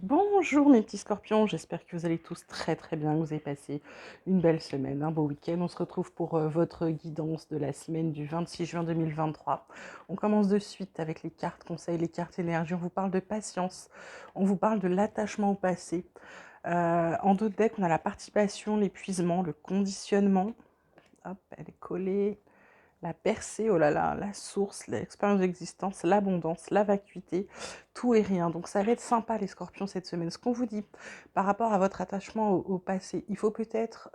Bonjour mes petits scorpions, j'espère que vous allez tous très très bien, que vous avez passé une belle semaine, un beau week-end. On se retrouve pour votre guidance de la semaine du 26 juin 2023. On commence de suite avec les cartes conseils, les cartes énergie. On vous parle de patience, on vous parle de l'attachement au passé. En d'autres decks, on a la participation, l'épuisement, le conditionnement. Hop, elle est collée. La percée, oh là là, la source, l'expérience d'existence, l'abondance, la vacuité, tout et rien. Donc ça va être sympa les scorpions cette semaine. Ce qu'on vous dit par rapport à votre attachement au passé, il faut peut-être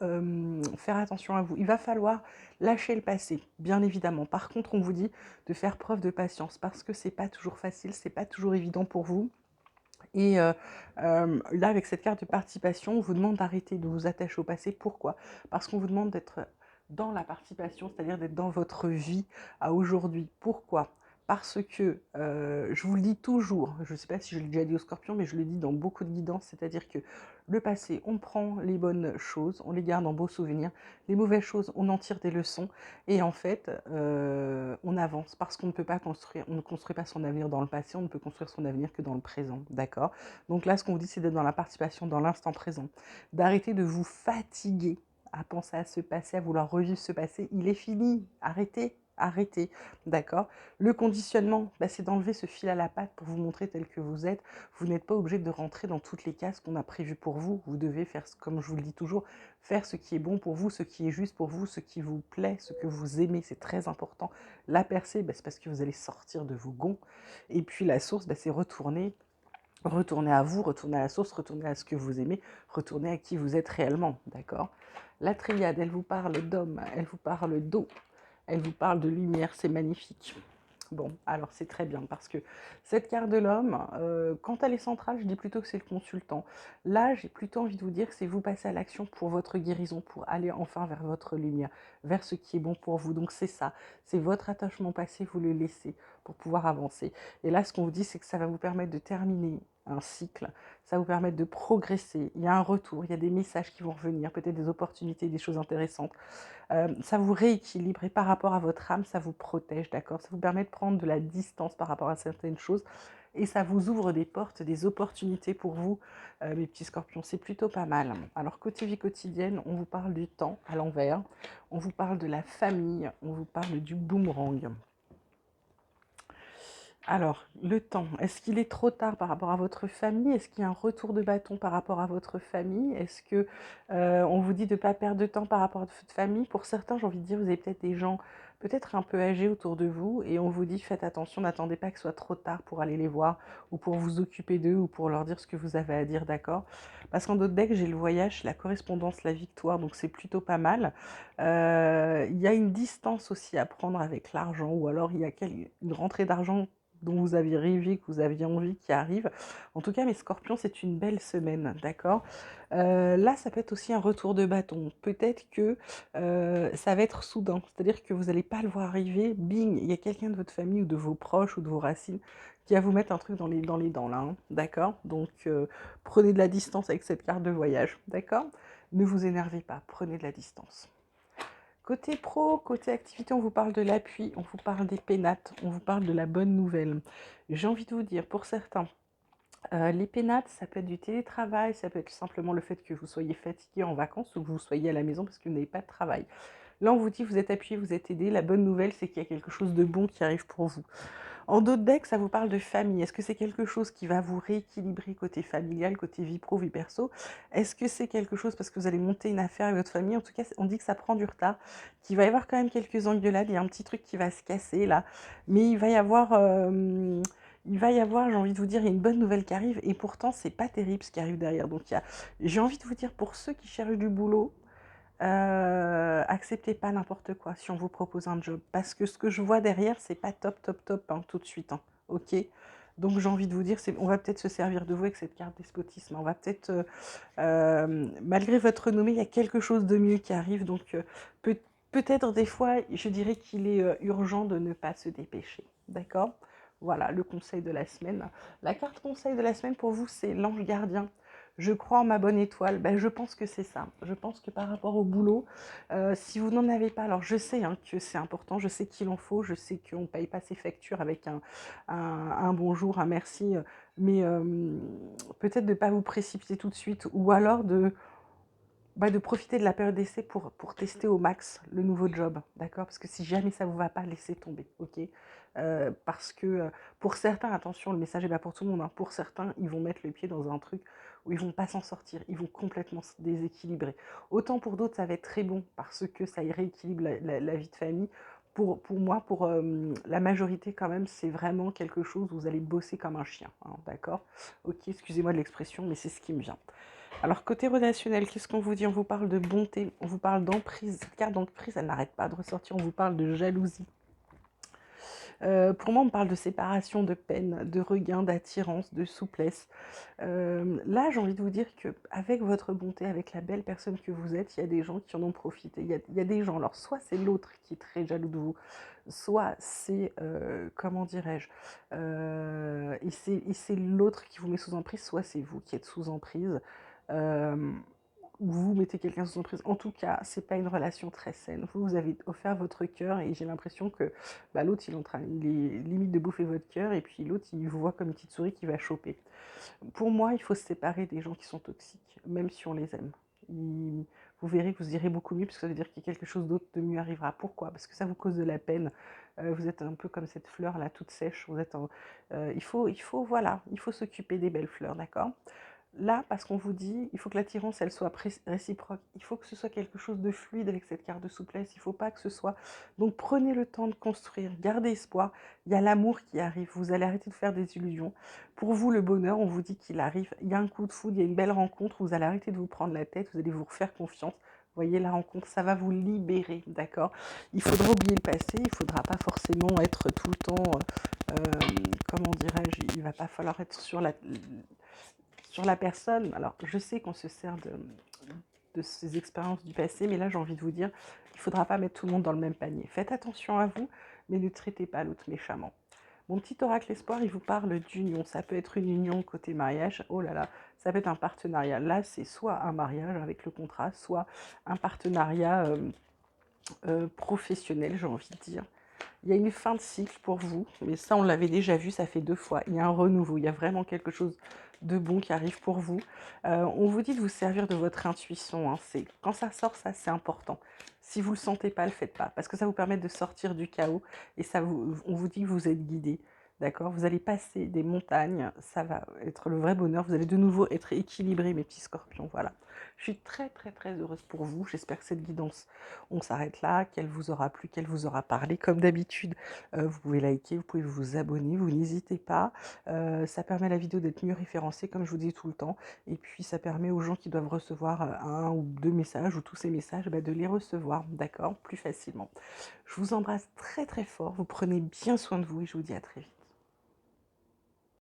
faire attention à vous. Il va falloir lâcher le passé, bien évidemment. Par contre, on vous dit de faire preuve de patience parce que c'est pas toujours facile, c'est pas toujours évident pour vous. Et là, avec cette carte de participation, on vous demande d'arrêter de vous attacher au passé. Pourquoi? Parce qu'on vous demande d'être dans la participation, c'est-à-dire d'être dans votre vie à aujourd'hui. Pourquoi? Parce que, je vous le dis toujours, je ne sais pas si je l'ai déjà dit au scorpion, mais je le dis dans beaucoup de guidances, c'est-à-dire que le passé, on prend les bonnes choses, on les garde en beaux souvenirs, les mauvaises choses, on en tire des leçons, et en fait, on avance, parce qu'on ne peut pas construire, on ne construit pas son avenir dans le passé, on ne peut construire son avenir que dans le présent, d'accord? Donc là, ce qu'on vous dit, c'est d'être dans la participation, dans l'instant présent, d'arrêter de vous fatiguer à penser à ce passé, à vouloir revivre ce passé. Il est fini, arrêtez, arrêtez, d'accord? Le conditionnement, bah, c'est d'enlever ce fil à la patte pour vous montrer tel que vous êtes. Vous n'êtes pas obligé de rentrer dans toutes les cases qu'on a prévues pour vous. Vous devez faire, comme je vous le dis toujours, faire ce qui est bon pour vous, ce qui est juste pour vous, ce qui vous plaît, ce que vous aimez, c'est très important. La percée, bah, c'est parce que vous allez sortir de vos gonds. Et puis la source, bah, c'est retourner à vous, retourner à la source, retourner à ce que vous aimez, retourner à qui vous êtes réellement, d'accord? La triade, elle vous parle d'homme, elle vous parle d'eau, elle vous parle de lumière, c'est magnifique. Bon, alors c'est très bien parce que cette carte de l'homme, quand elle est centrale, je dis plutôt que c'est le consultant. Là, j'ai plutôt envie de vous dire que c'est vous passer à l'action pour votre guérison, pour aller enfin vers votre lumière, vers ce qui est bon pour vous. Donc c'est ça, c'est votre attachement passé, vous le laissez pour pouvoir avancer. Et là, ce qu'on vous dit, c'est que ça va vous permettre de terminer un cycle, ça va vous permettre de progresser. Il y a un retour, il y a des messages qui vont revenir, peut-être des opportunités, des choses intéressantes. Ça vous rééquilibre et par rapport à votre âme, ça vous protège, d'accord? Ça vous permet de prendre de la distance par rapport à certaines choses et ça vous ouvre des portes, des opportunités pour vous, mes petits scorpions. C'est plutôt pas mal. Alors, côté vie quotidienne, on vous parle du temps à l'envers, on vous parle de la famille, on vous parle du boomerang. Alors, le temps, est-ce qu'il est trop tard par rapport à votre famille? Est-ce qu'il y a un retour de bâton par rapport à votre famille? Est-ce que on vous dit de ne pas perdre de temps par rapport à votre famille? Pour certains, j'ai envie de dire, vous avez peut-être des gens peut-être un peu âgés autour de vous et on vous dit faites attention, n'attendez pas que ce soit trop tard pour aller les voir ou pour vous occuper d'eux ou pour leur dire ce que vous avez à dire, d'accord? Parce qu'en d'autres decks, j'ai le voyage, la correspondance, la victoire, donc c'est plutôt pas mal. Il y a une distance aussi à prendre avec l'argent ou alors il y a une rentrée d'argent dont vous aviez rêvé, que vous aviez envie qui arrive. En tout cas, mes scorpions, c'est une belle semaine, d'accord? Là, ça peut être aussi un retour de bâton. Peut-être que ça va être soudain, c'est-à-dire que vous n'allez pas le voir arriver, bing, il y a quelqu'un de votre famille ou de vos proches ou de vos racines qui va vous mettre un truc dans les dents, là, hein, d'accord? Donc, prenez de la distance avec cette carte de voyage, d'accord? Ne vous énervez pas, prenez de la distance. Côté pro, côté activité, on vous parle de l'appui, on vous parle des pénates, on vous parle de la bonne nouvelle. J'ai envie de vous dire, pour certains, les pénates, ça peut être du télétravail, ça peut être simplement le fait que vous soyez fatigué en vacances ou que vous soyez à la maison parce que vous n'avez pas de travail. Là, on vous dit, vous êtes appuyé, vous êtes aidé. La bonne nouvelle, c'est qu'il y a quelque chose de bon qui arrive pour vous. En d'autres decks, ça vous parle de famille. Est-ce que c'est quelque chose qui va vous rééquilibrer côté familial, côté vie pro, vie perso? Est-ce que c'est quelque chose parce que vous allez monter une affaire avec votre famille? En tout cas, on dit que ça prend du retard, qu'il va y avoir quand même quelques engueulades, il y a un petit truc qui va se casser là, mais il va y avoir, j'ai envie de vous dire, il y a une bonne nouvelle qui arrive, et pourtant, c'est pas terrible ce qui arrive derrière. Donc, j'ai envie de vous dire, pour ceux qui cherchent du boulot, acceptez pas n'importe quoi si on vous propose un job. Parce que ce que je vois derrière, c'est pas top, top, top, hein, tout de suite. Hein, ok? Donc j'ai envie de vous dire, on va peut-être se servir de vous avec cette carte despotisme. On va peut-être, malgré votre renommée, il y a quelque chose de mieux qui arrive. Donc peut-être des fois, je dirais qu'il est urgent de ne pas se dépêcher. D'accord? Voilà le conseil de la semaine. La carte conseil de la semaine pour vous, c'est l'ange gardien. Je crois en ma bonne étoile. Ben, je pense que c'est ça. Je pense que par rapport au boulot, si vous n'en avez pas, alors je sais hein, que c'est important, je sais qu'il en faut, je sais qu'on ne paye pas ses factures avec un bonjour, un merci, mais peut-être de ne pas vous précipiter tout de suite, ou alors de profiter de la période d'essai pour tester au max le nouveau job, d'accord? Parce que si jamais ça ne vous va pas, laissez tomber, ok? Parce que pour certains, attention, le message n'est pas pour tout le monde, hein, pour certains, ils vont mettre le pied dans un truc où ils vont pas s'en sortir, ils vont complètement se déséquilibrer. Autant pour d'autres, ça va être très bon parce que ça y rééquilibre la vie de famille. Pour moi, pour la majorité quand même, c'est vraiment quelque chose où vous allez bosser comme un chien, hein, d'accord? Ok, excusez-moi de l'expression, mais c'est ce qui me vient. Alors, côté relationnel, qu'est-ce qu'on vous dit? On vous parle de bonté, on vous parle d'emprise. Cette carte d'emprise, elle n'arrête pas de ressortir. On vous parle de jalousie. Pour moi, on me parle de séparation, de peine, de regain, d'attirance, de souplesse. Là, j'ai envie de vous dire qu'avec votre bonté, avec la belle personne que vous êtes, il y a des gens qui en ont profité. Il y a des gens, alors soit c'est l'autre qui est très jaloux de vous, soit c'est, comment dirais-je, et c'est l'autre qui vous met sous emprise, soit c'est vous qui êtes sous emprise. Euh, vous mettez quelqu'un sous emprise. En tout cas, c'est pas une relation très saine. Vous avez offert votre cœur et j'ai l'impression que l'autre, il est limite de bouffer votre cœur et puis l'autre, il vous voit comme une petite souris qui va choper. Pour moi, il faut se séparer des gens qui sont toxiques, même si on les aime. Vous verrez que vous irez beaucoup mieux, parce que ça veut dire que quelque chose d'autre de mieux arrivera. Pourquoi? Parce que ça vous cause de la peine. Vous êtes un peu comme cette fleur là, toute sèche. Voilà, il faut s'occuper des belles fleurs, d'accord? Là, parce qu'on vous dit, il faut que l'attirance, elle soit réciproque. Il faut que ce soit quelque chose de fluide avec cette carte de souplesse. Il ne faut pas que ce soit... Donc prenez le temps de construire, gardez espoir. Il y a l'amour qui arrive. Vous allez arrêter de faire des illusions. Pour vous, le bonheur, on vous dit qu'il arrive. Il y a un coup de foudre, il y a une belle rencontre. Vous allez arrêter de vous prendre la tête. Vous allez vous refaire confiance. Vous voyez, la rencontre, ça va vous libérer, d'accord? Il faudra oublier le passé. Il ne faudra pas forcément être tout le temps... comment dirais-je? Il ne va pas falloir être sur la personne. Alors, je sais qu'on se sert de ces expériences du passé, mais là, j'ai envie de vous dire, il ne faudra pas mettre tout le monde dans le même panier. Faites attention à vous, mais ne traitez pas l'autre méchamment. Mon petit oracle espoir, il vous parle d'union. Ça peut être une union côté mariage. Oh là là, ça peut être un partenariat. Là, c'est soit un mariage avec le contrat, soit un partenariat professionnel, j'ai envie de dire. Il y a une fin de cycle pour vous, mais ça on l'avait déjà vu, ça fait 2 fois. Il y a un renouveau, il y a vraiment quelque chose de bon qui arrive pour vous. On vous dit de vous servir de votre intuition, hein. Quand ça sort, ça c'est important. Si vous ne le sentez pas, le faites pas, parce que ça vous permet de sortir du chaos et on vous dit que vous êtes guidé. D'accord? Vous allez passer des montagnes, ça va être le vrai bonheur. Vous allez de nouveau être équilibré, mes petits scorpions. Voilà. Je suis très très très heureuse pour vous. J'espère que cette guidance, on s'arrête là, qu'elle vous aura plu, qu'elle vous aura parlé. Comme d'habitude, vous pouvez liker, vous pouvez vous abonner, vous n'hésitez pas. Ça permet à la vidéo d'être mieux référencée, comme je vous dis tout le temps. Et puis ça permet aux gens qui doivent recevoir un ou deux messages ou tous ces messages, de les recevoir, d'accord, plus facilement. Je vous embrasse très très fort. Vous prenez bien soin de vous et je vous dis à très vite.